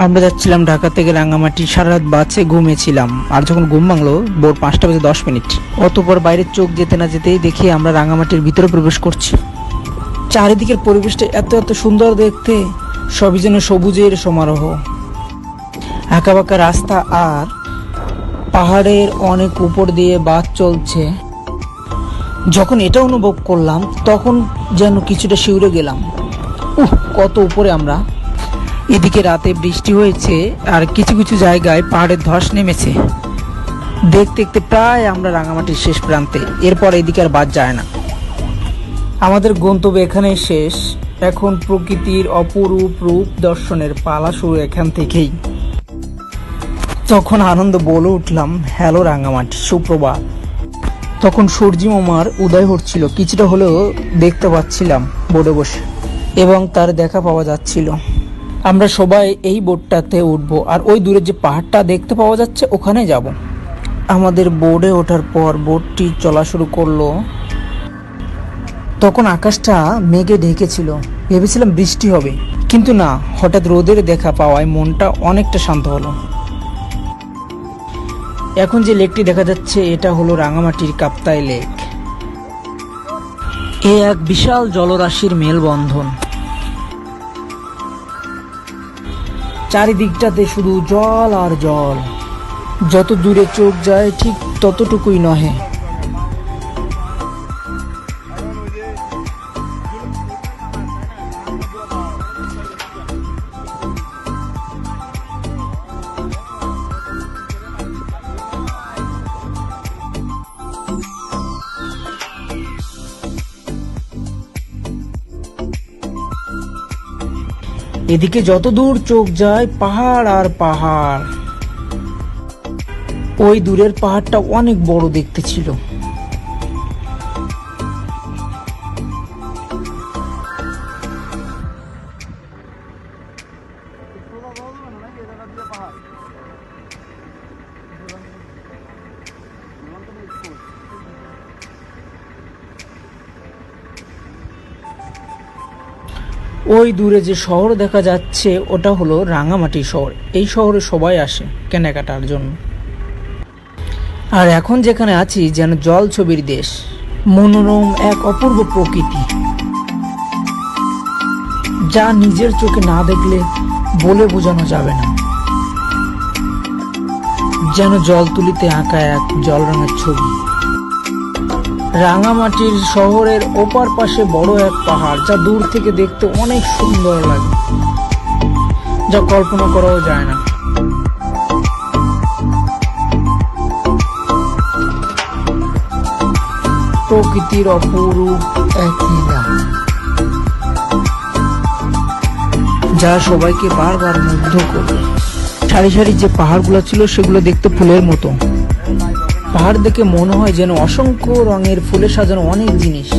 আমরা যাচ্ছিলাম ঢাকা থেকে রাঙ্গামাটি, সারা রাত বাসে ঘুমিয়েছিলাম। আর যখন ঘুম ভাঙলো ভোর 5টা বেজে 10 মিনিট, অতঃপর বাইরের চোখ যেতে না যেতেই দেখি আমরা রাঙ্গামাটির ভিতরে প্রবেশ করছি। চারিদিকের পরিবেশটা এত এত সুন্দর দেখতে, সবই যেন সবুজের সমারোহ। আঁকাবাঁকা রাস্তা আর পাহাড়ের অনেক উপর দিয়ে বাস চলছে। যখন এটা অনুভব করলাম তখন যেন কিছুটা শিউরে গেলাম। কত উপরে আমরা! এদিকে রাতে বৃষ্টি হয়েছে আর কিছু কিছু জায়গায় পাহাড়ের ধস নেমেছে। দেখতে দেখতে প্রায় আমরা রাঙামাটির শেষ প্রান্তে। এরপর এদিকে আর বাদ যায় না। আমাদের গন্তব্য এখানেই শেষ। এখন প্রকৃতির অপরূপ রূপ দর্শনের পালা শুরু এখান থেকেই। তখন আনন্দ বলে উঠলাম, হ্যালো রাঙামাটি, সুপ্রভাত। তখন সূর্যি মামার উদয় হচ্ছিল, কিছুটা হলেও দেখতে পাচ্ছিলাম বোর্ডে বসে, এবং তার দেখা পাওয়া যাচ্ছিল। আমরা সবাই এই বোটটাতে উঠবো আর ওই দূরে যে পাহাড়টা দেখতে পাওয়া যাচ্ছে ওখানে যাব। আমাদের বোর্ডে ওঠার পর বোটটি চলা শুরু করলো। তখন আকাশটা মেঘে ঢেকেছিল, ভেবেছিলাম বৃষ্টি হবে, কিন্তু না, হঠাৎ রোদের দেখা পাওয়ায় মনটা অনেকটা শান্ত হলো। এখন যে লেকটি দেখা যাচ্ছে এটা হলো রাঙামাটির কাপ্তাই লেক। এ এক বিশাল জলরাশির মেলবন্ধন। চারিদিকটাতে শুধু জল আর জল, যত দূরে চোখ যায় ঠিক ততটুকুই নহে। এদিকে যত দূর চোখ যায় পাহাড় আর পাহাড়। ওই দূরের পাহাড়টা অনেক বড় দেখতে ছিল। ওই দূরে যে শহর দেখা যাচ্ছে ওটা হলো রাঙামাটি শহর। এই শহরে সবাই আসে কেনাকাটার জন্য। আর এখন যেখানে আছি যেন জল ছবির দেশ, মনোরম এক অপূর্ব প্রকৃতি, যা নিজের চোখে না দেখলে বলে বোঝানো যাবে না। যেন জল তুলিতে আঁকা এক জল রঙের ছবি। রাঙামাটির শহরের ওপার পাশে বড় এক পাহাড়, যা দূর থেকে দেখতে অনেক সুন্দর লাগে, যা কল্পনা করাও যায় না। প্রকৃতির অপরূপ এক লীলা, যা সবাইকে বারবার মুগ্ধ করবে। সারি সারি যে পাহাড়গুলো ছিল সেগুলো দেখতে ফুলের মতো। পাহাড় দেখে মনে হয় যেন অসংখ্য রঙের ফুলে সাজানো অনেক জিনিস।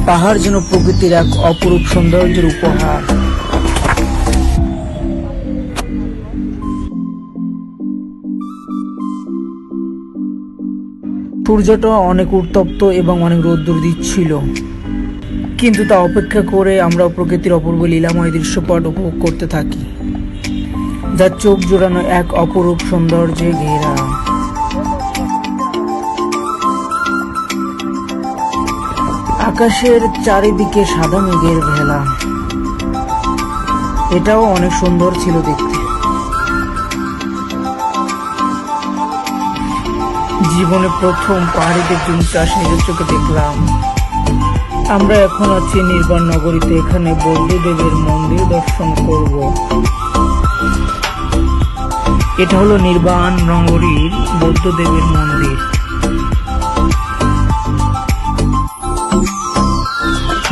পাহাড় যেন প্রকৃতির এক অপরূপ সৌন্দর্যের উপহার। সূর্যটা অনেক উত্তপ্ত এবং অনেক রোদ্দুর দিচ্ছিল, কিন্তু তা অপেক্ষা করে আমরা প্রকৃতির অপূর্ব লীলাময় দৃশ্যপট উপভোগ করতে থাকি, যা চোখ জোড়ানো এক অপরূপ সৌন্দর্যে ঘেরা। আকাশের চারিদিকে সাদা মেঘের ভেলা, এটাও অনেক সুন্দর ছিল দেখতে। জীবনে প্রথম পাহাড়িতে জুম চাষ নিজের চোখে দেখলাম। আমরা এখন আছি নির্বাণ নগরীতে। এখানে বৌদ্ধদেবের মন্দির দর্শন করব। এটা হলো নির্বাণ নগরীর বৌদ্ধদেবের মন্দির।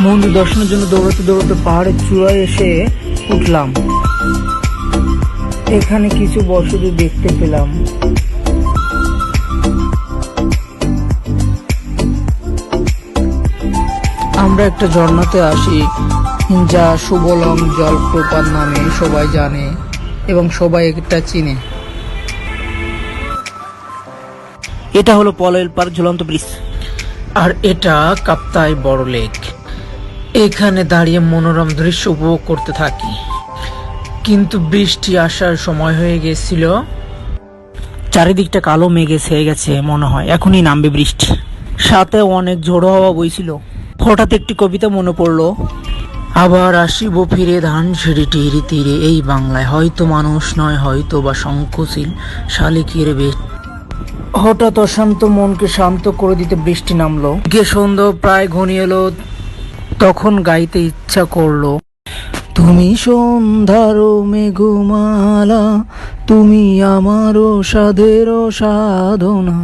মন্দির দর্শনের জন্য দৌড়াতে দৌড়াতে পাহাড়ের চূড়ায় এসে উঠলাম। এখানে কিছু বসতি দেখতে পেলাম। আমরা একটা ঝর্ণাতে আসি, যা সুবলং জলপ্রপাত নামে সবাই জানে এবং সবাই এটা চিনে। এটা হলো পলেল পার্ক ঝুলন্ত ব্রিজ, আর এটা কাপ্তাই বড় লেক। এখানে দাঁড়িয়ে মনোরম দৃশ্য উপভোগ করতে থাকি, কিন্তু বৃষ্টি আসার সময় হয়ে গেছিল। চারিদিকটা কালো মেঘে ছেয়ে গেছে, মনে হয় এখনই নামবে বৃষ্টি। সাথে অনেক ঝোড়ো হাওয়া বইছিল। হঠাৎ একটি কবিতা মনে পড়লো, আবার আসিব ফিরে ধানসিঁড়িটির তীরে এই বাংলায়, হয়তো মানুষ নয় হয়তো বা শঙ্খশীল শালিকের বেশ। হঠাৎ অশান্ত মনকে শান্ত করে দিতে বৃষ্টি নামলো। সন্ধ্যা প্রায় ঘনিয়ে এলো, তখন গাইতে ইচ্ছা করলো, তুমি সন্ধ্যার মেঘমালা, তুমি আমারও সাধের সাধনা।